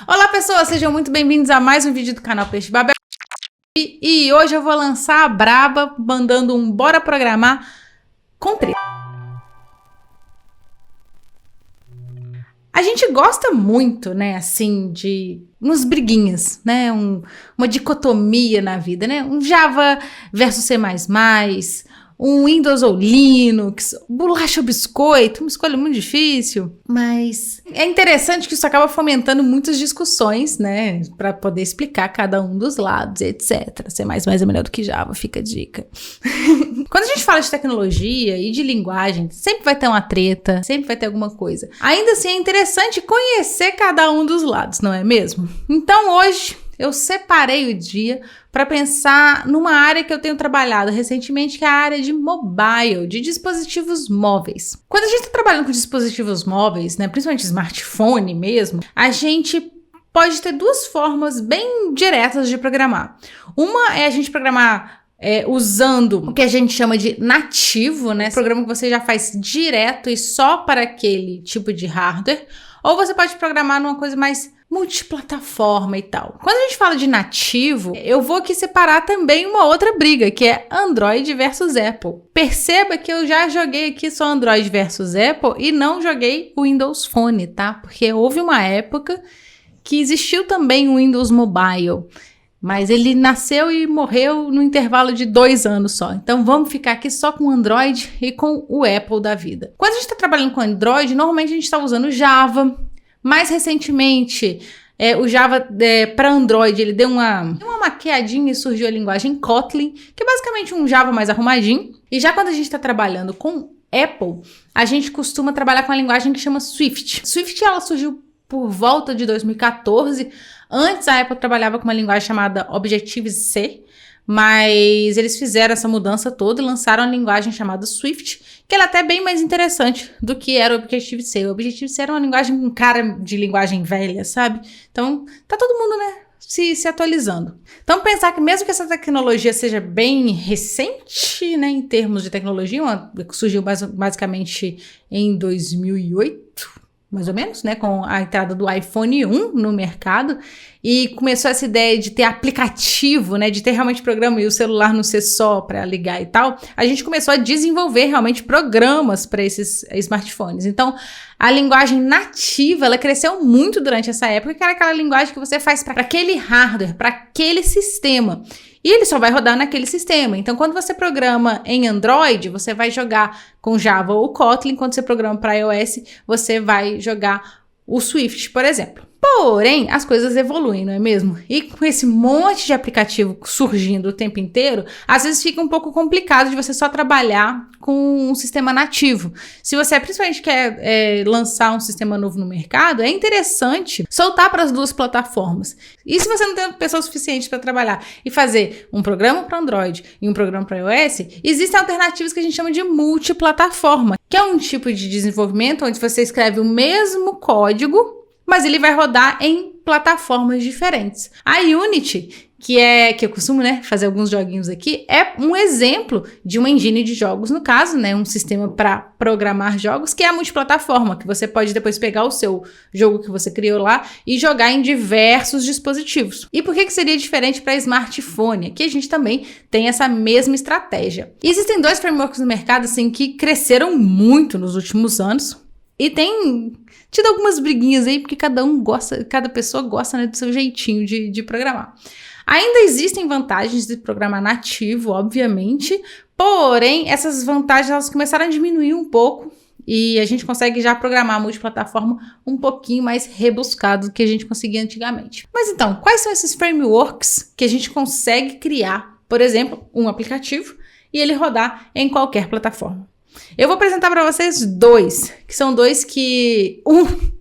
Olá pessoas, sejam muito bem-vindos a mais um vídeo do canal Peixe Babel. E hoje eu vou lançar a braba mandando um bora programar com treta. A gente gosta muito, né, assim, de umas briguinhas, né, uma dicotomia na vida, né, um Java versus C++, um Windows ou Linux, bolacha ou biscoito, uma escolha muito difícil, mas é interessante que isso acaba fomentando muitas discussões, né, para poder explicar cada um dos lados, etc. C++ é melhor do que Java, fica a dica. Quando a gente fala de tecnologia e de linguagem, sempre vai ter uma treta, sempre vai ter alguma coisa. Ainda assim, é interessante conhecer cada um dos lados, não é mesmo? Então hoje eu separei o dia para pensar numa área que eu tenho trabalhado recentemente, que é a área de mobile, de dispositivos móveis. Quando a gente está trabalhando com dispositivos móveis, né, principalmente smartphone mesmo, a gente pode ter duas formas bem diretas de programar. Uma é a gente programar usando o que a gente chama de nativo, né? Programa que você já faz direto e só para aquele tipo de hardware. Ou você pode programar numa coisa mais multiplataforma e tal. Quando a gente fala de nativo, eu vou aqui separar também uma outra briga, que é Android versus Apple. Perceba que eu já joguei aqui só Android versus Apple e não joguei o Windows Phone, tá? Porque houve uma época que existiu também o Windows Mobile, mas ele nasceu e morreu no intervalo de 2 anos só. Então vamos ficar aqui só com o Android e com o Apple da vida. Quando a gente está trabalhando com Android, normalmente a gente está usando Java. Mais recentemente, o Java para Android ele deu uma maquiadinha e surgiu a linguagem Kotlin, que é basicamente um Java mais arrumadinho. E já quando a gente está trabalhando com Apple, a gente costuma trabalhar com a linguagem que chama Swift. Swift ela surgiu por volta de 2014. Antes a Apple trabalhava com uma linguagem chamada Objective-C, mas eles fizeram essa mudança toda e lançaram a linguagem chamada Swift, que ela é até bem mais interessante do que era o Objective-C. O Objective-C era uma linguagem com cara de linguagem velha, sabe? Então, tá todo mundo, né, se atualizando. Então, pensar que mesmo que essa tecnologia seja bem recente, né, em termos de tecnologia, surgiu basicamente em 2008, mais ou menos, né, com a entrada do iPhone 1 no mercado, e começou essa ideia de ter aplicativo, né, de ter realmente programa e o celular não ser só para ligar e tal, a gente começou a desenvolver realmente programas para esses smartphones. Então, a linguagem nativa, ela cresceu muito durante essa época, que era aquela linguagem que você faz para aquele hardware, para aquele sistema. E ele só vai rodar naquele sistema. Então, quando você programa em Android, você vai jogar com Java ou Kotlin. Quando você programa para iOS, você vai jogar o Swift, por exemplo. Porém, as coisas evoluem, não é mesmo? E com esse monte de aplicativo surgindo o tempo inteiro, às vezes fica um pouco complicado de você só trabalhar com um sistema nativo. Se você principalmente quer lançar um sistema novo no mercado, é interessante soltar para as duas plataformas. E se você não tem pessoas suficientes para trabalhar e fazer um programa para Android e um programa para iOS, existem alternativas que a gente chama de multiplataforma, que é um tipo de desenvolvimento onde você escreve o mesmo código, mas ele vai rodar em plataformas diferentes. A Unity, que eu costumo, né, fazer alguns joguinhos aqui, é um exemplo de uma engine de jogos, no caso, né, um sistema para programar jogos, que é a multiplataforma, que você pode depois pegar o seu jogo que você criou lá e jogar em diversos dispositivos. E por que seria diferente para smartphone? Aqui a gente também tem essa mesma estratégia. E existem 2 frameworks no mercado, assim, que cresceram muito nos últimos anos e tem tido algumas briguinhas aí, porque cada pessoa gosta, né, do seu jeitinho de programar. Ainda existem vantagens de programar nativo, obviamente, porém, essas vantagens elas começaram a diminuir um pouco e a gente consegue já programar multiplataforma um pouquinho mais rebuscado do que a gente conseguia antigamente. Mas então, quais são esses frameworks que a gente consegue criar, por exemplo, um aplicativo e ele rodar em qualquer plataforma? Eu vou apresentar para vocês 2, que são 2 que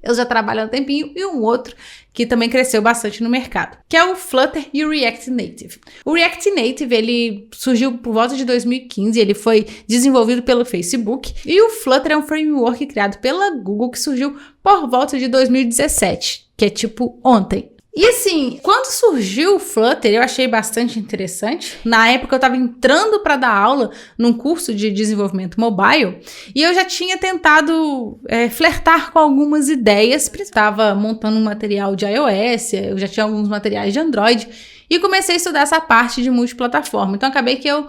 eu já trabalho há um tempinho e um outro que também cresceu bastante no mercado, que é o Flutter e o React Native. O React Native, ele surgiu por volta de 2015, ele foi desenvolvido pelo Facebook, e o Flutter é um framework criado pela Google que surgiu por volta de 2017, que é tipo ontem. E assim, quando surgiu o Flutter, eu achei bastante interessante. Na época eu estava entrando para dar aula num curso de desenvolvimento mobile e eu já tinha tentado flertar com algumas ideias. Estava montando um material de iOS, eu já tinha alguns materiais de Android e comecei a estudar essa parte de multiplataforma. Então acabei que eu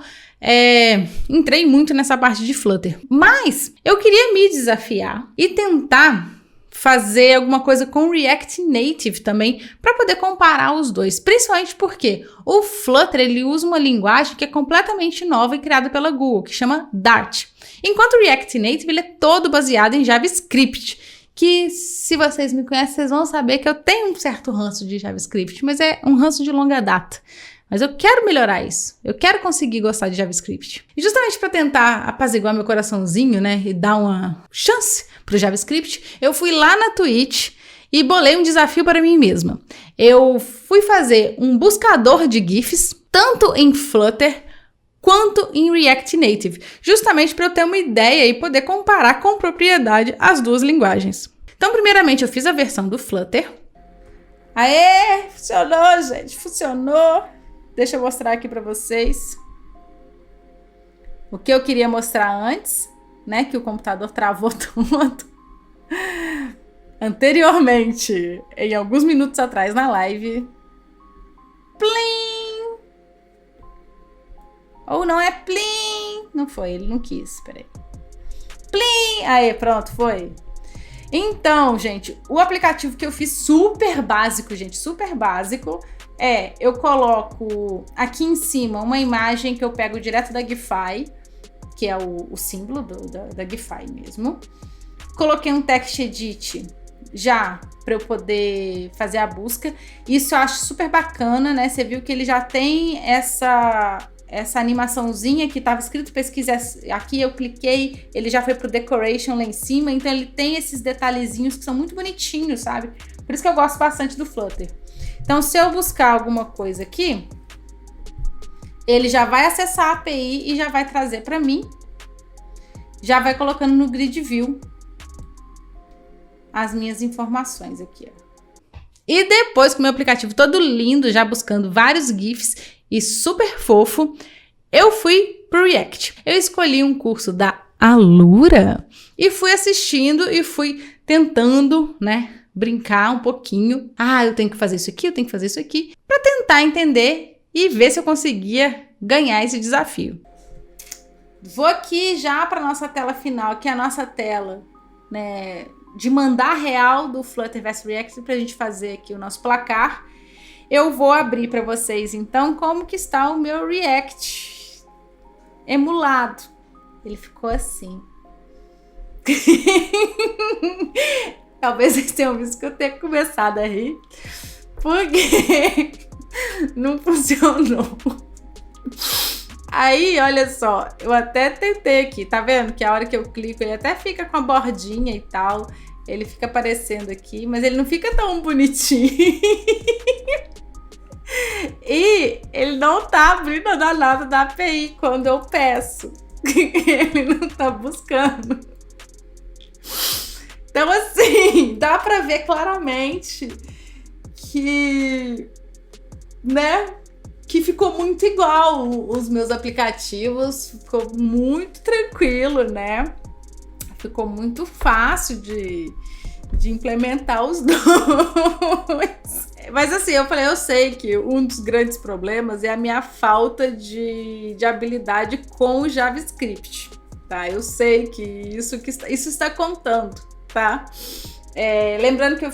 entrei muito nessa parte de Flutter. Mas eu queria me desafiar e tentar fazer alguma coisa com React Native também, para poder comparar os dois. Principalmente porque o Flutter, ele usa uma linguagem que é completamente nova e criada pela Google, que chama Dart. Enquanto o React Native, ele é todo baseado em JavaScript, que se vocês me conhecem, vocês vão saber que eu tenho um certo ranço de JavaScript, mas é um ranço de longa data. Mas eu quero melhorar isso. Eu quero conseguir gostar de JavaScript. E justamente para tentar apaziguar meu coraçãozinho, né, e dar uma chance pro JavaScript, eu fui lá na Twitch e bolei um desafio para mim mesma. Eu fui fazer um buscador de GIFs, tanto em Flutter quanto em React Native, justamente para eu ter uma ideia e poder comparar com propriedade as duas linguagens. Então, primeiramente, eu fiz a versão do Flutter. Aê! Funcionou, gente! Funcionou! Deixa eu mostrar aqui para vocês o que eu queria mostrar antes, né? Que o computador travou todo. Anteriormente, em alguns minutos atrás na live. Plim! Ou não é plim? Não foi, ele não quis, peraí. Plim! Aí, pronto, foi. Então, gente, o aplicativo que eu fiz super básico, gente, super básico, eu coloco aqui em cima uma imagem que eu pego direto da Giphy, que é o símbolo da Giphy mesmo. Coloquei um text edit já para eu poder fazer a busca. Isso eu acho super bacana, né? Você viu que ele já tem essa animaçãozinha que estava escrito pesquisa aqui, eu cliquei, ele já foi pro decoration lá em cima, então ele tem esses detalhezinhos que são muito bonitinhos, sabe? Por isso que eu gosto bastante do Flutter. Então, se eu buscar alguma coisa aqui, ele já vai acessar a API e já vai trazer para mim, já vai colocando no grid view as minhas informações aqui, ó. E depois, com o meu aplicativo todo lindo, já buscando vários GIFs e super fofo, eu fui pro React. Eu escolhi um curso da Alura e fui assistindo e fui tentando, né, brincar um pouquinho. Eu tenho que fazer isso aqui, eu tenho que fazer isso aqui, para tentar entender e ver se eu conseguia ganhar esse desafio. Vou aqui já para nossa tela final, que é a nossa tela, né, de mandar real do Flutter vs React, para a gente fazer aqui o nosso placar. Eu vou abrir para vocês, então, como que está o meu React emulado. Ele ficou assim. Talvez vocês tenham visto que eu tenha começado a rir, porque não funcionou. Aí, olha só, eu até tentei aqui, tá vendo? Que a hora que eu clico, ele até fica com a bordinha e tal. Ele fica aparecendo aqui, mas ele não fica tão bonitinho. E ele não tá abrindo a danada da API quando eu peço. Ele não tá buscando. Então, assim, dá pra ver claramente que, né, que ficou muito igual os meus aplicativos, ficou muito tranquilo, né? Ficou muito fácil de implementar os dois. Mas assim, eu sei que um dos grandes problemas é a minha falta de habilidade com o JavaScript, tá? Eu sei que isso está contando, tá? Lembrando que eu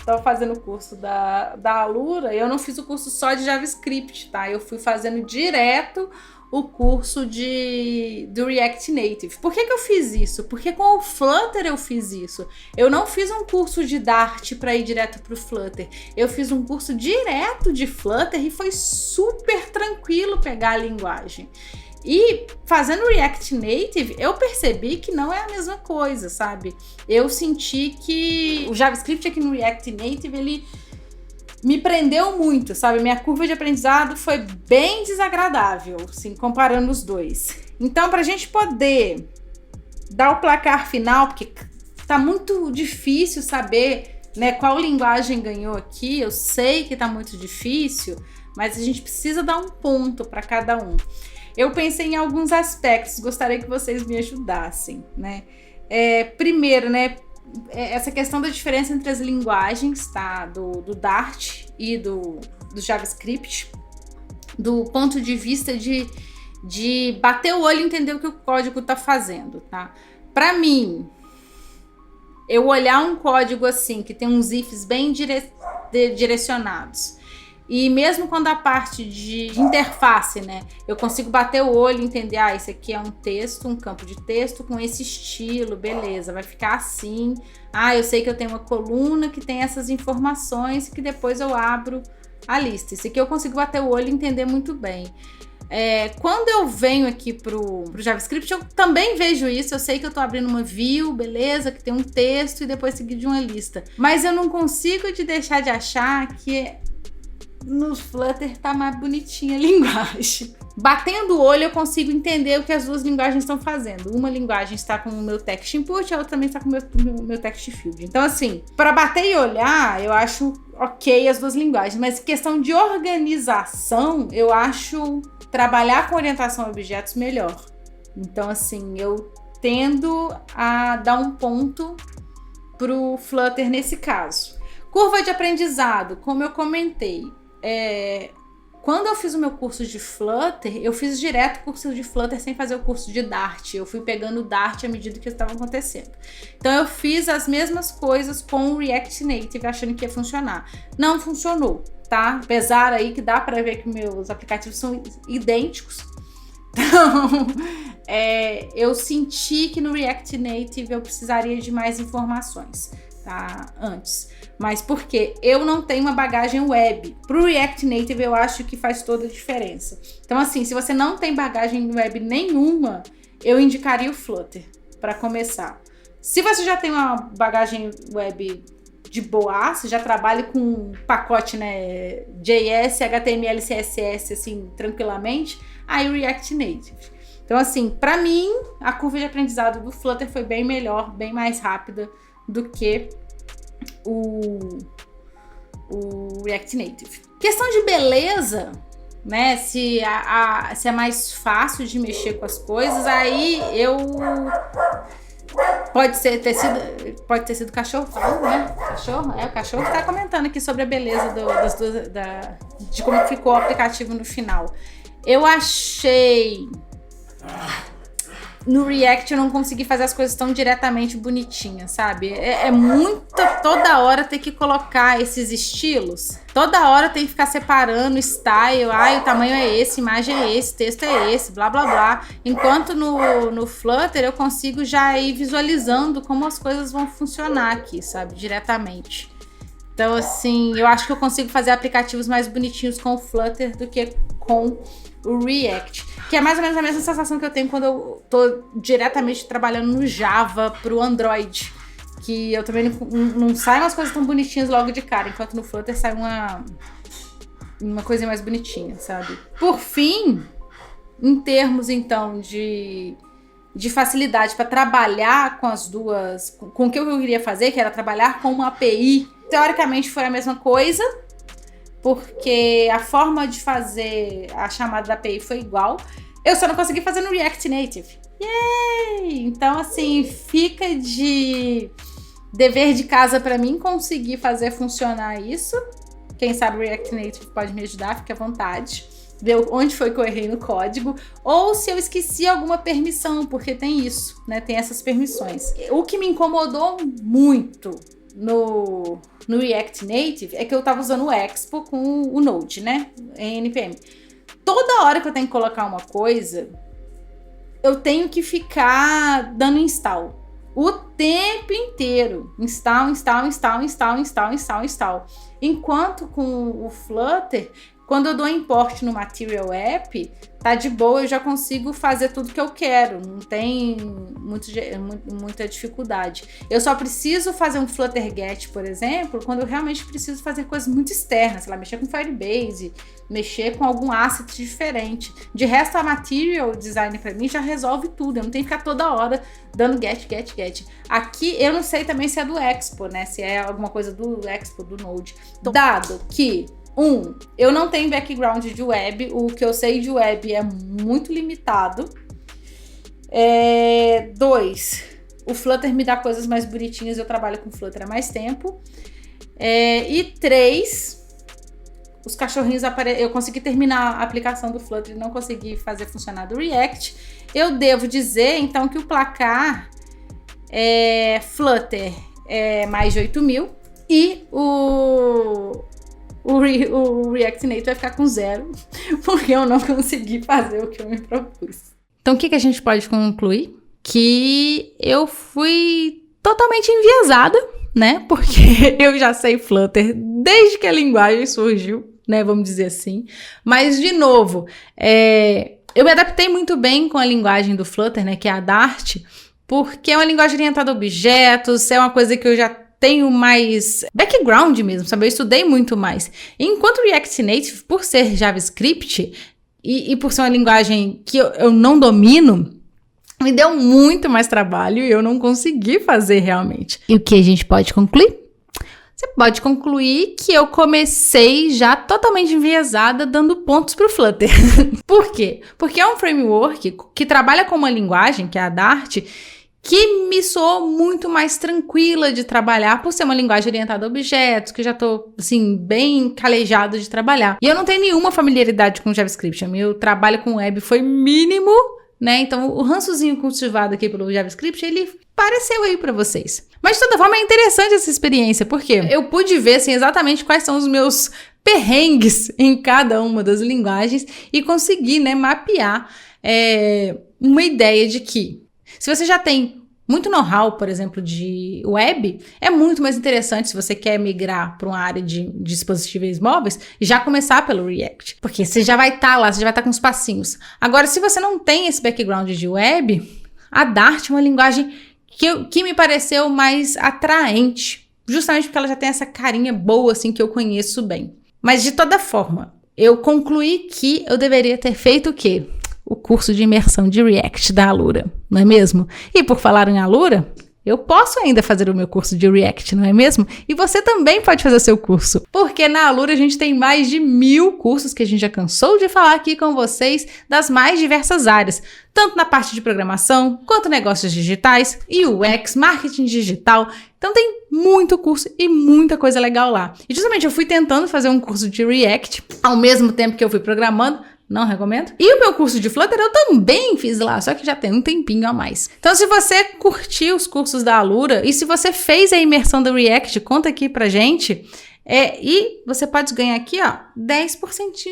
tava fazendo o curso da Alura, e eu não fiz o curso só de JavaScript, tá? Eu fui fazendo direto o curso do React Native. Por que eu fiz isso? Porque com o Flutter eu fiz isso. Eu não fiz um curso de Dart para ir direto pro Flutter. Eu fiz um curso direto de Flutter e foi super tranquilo pegar a linguagem. E fazendo React Native, eu percebi que não é a mesma coisa, sabe? Eu senti que o JavaScript aqui no React Native, ele me prendeu muito, sabe? Minha curva de aprendizado foi bem desagradável, assim, comparando os dois. Então, pra gente poder dar o placar final, porque tá muito difícil saber né, qual linguagem ganhou aqui. Eu sei que tá muito difícil, mas a gente precisa dar um ponto para cada um. Eu pensei em alguns aspectos, gostaria que vocês me ajudassem, né? Primeiro, né, essa questão da diferença entre as linguagens, tá? Do Dart e do JavaScript, do ponto de vista de bater o olho e entender o que o código tá fazendo, tá? Para mim, eu olhar um código assim, que tem uns ifs bem direcionados, e mesmo quando a parte de interface, né, eu consigo bater o olho e entender, isso aqui é um texto, um campo de texto com esse estilo, beleza, vai ficar assim. Eu sei que eu tenho uma coluna que tem essas informações que depois eu abro a lista. Isso aqui eu consigo bater o olho e entender muito bem. Quando eu venho aqui pro JavaScript, eu também vejo isso. Eu sei que eu tô abrindo uma view, beleza, que tem um texto e depois seguido de uma lista. Mas eu não consigo deixar de achar que no Flutter tá mais bonitinha a linguagem. Batendo o olho, eu consigo entender o que as duas linguagens estão fazendo. Uma linguagem está com o meu text input, a outra também está com o meu text field. Então, assim, para bater e olhar, eu acho ok as duas linguagens. Mas questão de organização, eu acho trabalhar com orientação a objetos melhor. Então, assim, eu tendo a dar um ponto pro Flutter nesse caso. Curva de aprendizado, como eu comentei. Quando eu fiz o meu curso de Flutter, eu fiz direto o curso de Flutter sem fazer o curso de Dart. Eu fui pegando o Dart à medida que estava acontecendo. Então eu fiz as mesmas coisas com o React Native, achando que ia funcionar. Não funcionou, tá? Apesar aí que dá para ver que meus aplicativos são idênticos. Então, eu senti que no React Native eu precisaria de mais informações, tá? Antes. Mas porque eu não tenho uma bagagem web. Pro React Native eu acho que faz toda a diferença. Então, assim, se você não tem bagagem web nenhuma, eu indicaria o Flutter para começar. Se você já tem uma bagagem web de boa, você já trabalha com um pacote, né, JS, HTML, CSS, assim, tranquilamente, aí o React Native. Então, assim, para mim, a curva de aprendizado do Flutter foi bem melhor, bem mais rápida do que o React Native. Questão de beleza, né? Se é mais fácil de mexer com as coisas, aí pode ter sido cachorro, né? O cachorro que tá comentando aqui sobre a beleza de como ficou o aplicativo no final. Eu achei no React eu não consegui fazer as coisas tão diretamente bonitinhas, sabe? Toda hora ter que colocar esses estilos. Toda hora tem que ficar separando style. O tamanho é esse, imagem é esse, texto é esse, blá, blá, blá. Enquanto no Flutter eu consigo já ir visualizando como as coisas vão funcionar aqui, sabe? Diretamente. Então, assim, eu acho que eu consigo fazer aplicativos mais bonitinhos com o Flutter do que com o React, que é mais ou menos a mesma sensação que eu tenho quando eu tô diretamente trabalhando no Java pro Android, que eu também não saem umas coisas tão bonitinhas logo de cara, enquanto no Flutter sai uma coisa mais bonitinha, sabe? Por fim, em termos, então, de facilidade para trabalhar com as duas, com o que eu queria fazer, que era trabalhar com uma API, teoricamente foi a mesma coisa, porque a forma de fazer a chamada da API foi igual. Eu só não consegui fazer no React Native. Yay! Então, assim, fica de dever de casa para mim conseguir fazer funcionar isso. Quem sabe o React Native pode me ajudar, fique à vontade. Ver onde foi que eu errei no código. Ou se eu esqueci alguma permissão, porque tem isso, né? Tem essas permissões. O que me incomodou muito no React Native é que eu tava usando o Expo com o Node, né? Em NPM. Toda hora que eu tenho que colocar uma coisa, eu tenho que ficar dando install. O tempo inteiro. Install. Enquanto com o Flutter, quando eu dou import no Material App, tá de boa, eu já consigo fazer tudo que eu quero, não tem muita dificuldade. Eu só preciso fazer um Flutter Get, por exemplo, quando eu realmente preciso fazer coisas muito externas, sei lá, mexer com Firebase, mexer com algum asset diferente. De resto, a Material Design pra mim já resolve tudo, eu não tenho que ficar toda hora dando get. Aqui, eu não sei também se é do Expo, né, se é alguma coisa do Expo, do Node. Dado que eu não tenho background de web, o que eu sei de web é muito limitado. 2, o Flutter me dá coisas mais bonitinhas, eu trabalho com Flutter há mais tempo. E 3, os cachorrinhos eu consegui terminar a aplicação do Flutter e não consegui fazer funcionar do React. Eu devo dizer, então, que o placar Flutter é mais de 8.000 e o React Native vai ficar com 0, porque eu não consegui fazer o que eu me propus. Então, o que a gente pode concluir? Que eu fui totalmente enviesada, né? Porque eu já sei Flutter desde que a linguagem surgiu, né? Vamos dizer assim. Mas, de novo, eu me adaptei muito bem com a linguagem do Flutter, né? Que é a Dart, porque é uma linguagem orientada a objetos, é uma coisa que eu já tenho mais background mesmo, sabe? Eu estudei muito mais. Enquanto o React Native, por ser JavaScript e por ser uma linguagem que eu não domino, me deu muito mais trabalho e eu não consegui fazer realmente. E o que a gente pode concluir? Você pode concluir que eu comecei já totalmente enviesada dando pontos pro Flutter. Por quê? Porque é um framework que trabalha com uma linguagem, que é a Dart, que me soou muito mais tranquila de trabalhar por ser uma linguagem orientada a objetos, que eu já tô, assim, bem calejada de trabalhar. E eu não tenho nenhuma familiaridade com JavaScript. O meu trabalho com web foi mínimo, né? Então, o rançozinho cultivado aqui pelo JavaScript, ele pareceu aí pra vocês. Mas, de toda forma, é interessante essa experiência, porque eu pude ver, assim, exatamente quais são os meus perrengues em cada uma das linguagens e conseguir, né, mapear uma ideia de que se você já tem muito know-how, por exemplo, de web, é muito mais interessante se você quer migrar para uma área de dispositivos móveis, já começar pelo React. Porque você já vai estar lá, você já vai estar com os passinhos. Agora, se você não tem esse background de web, a Dart é uma linguagem que me pareceu mais atraente, justamente porque ela já tem essa carinha boa, assim, que eu conheço bem. Mas, de toda forma, eu concluí que eu deveria ter feito o quê? O curso de imersão de React da Alura, não é mesmo? E por falar em Alura, eu posso ainda fazer o meu curso de React, não é mesmo? E você também pode fazer o seu curso, porque na Alura a gente tem mais de 1.000 cursos que a gente já cansou de falar aqui com vocês das mais diversas áreas, tanto na parte de programação, quanto negócios digitais, UX, marketing digital. Então tem muito curso e muita coisa legal lá. E justamente eu fui tentando fazer um curso de React ao mesmo tempo que eu fui programando. Não recomendo. E o meu curso de Flutter eu também fiz lá, só que já tem um tempinho a mais. Então, se você curtiu os cursos da Alura e se você fez a imersão do React, conta aqui pra gente. E você pode ganhar aqui, ó, 10%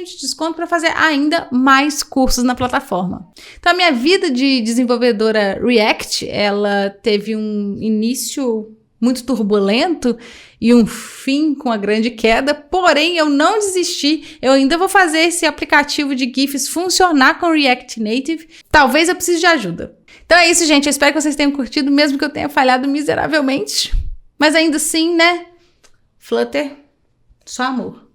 de desconto para fazer ainda mais cursos na plataforma. Então, a minha vida de desenvolvedora React, ela teve um início muito turbulento e um fim com a grande queda, porém eu não desisti, eu ainda vou fazer esse aplicativo de GIFs funcionar com React Native, talvez eu precise de ajuda. Então é isso, gente, eu espero que vocês tenham curtido, mesmo que eu tenha falhado miseravelmente, mas ainda assim, né, Flutter, só amor.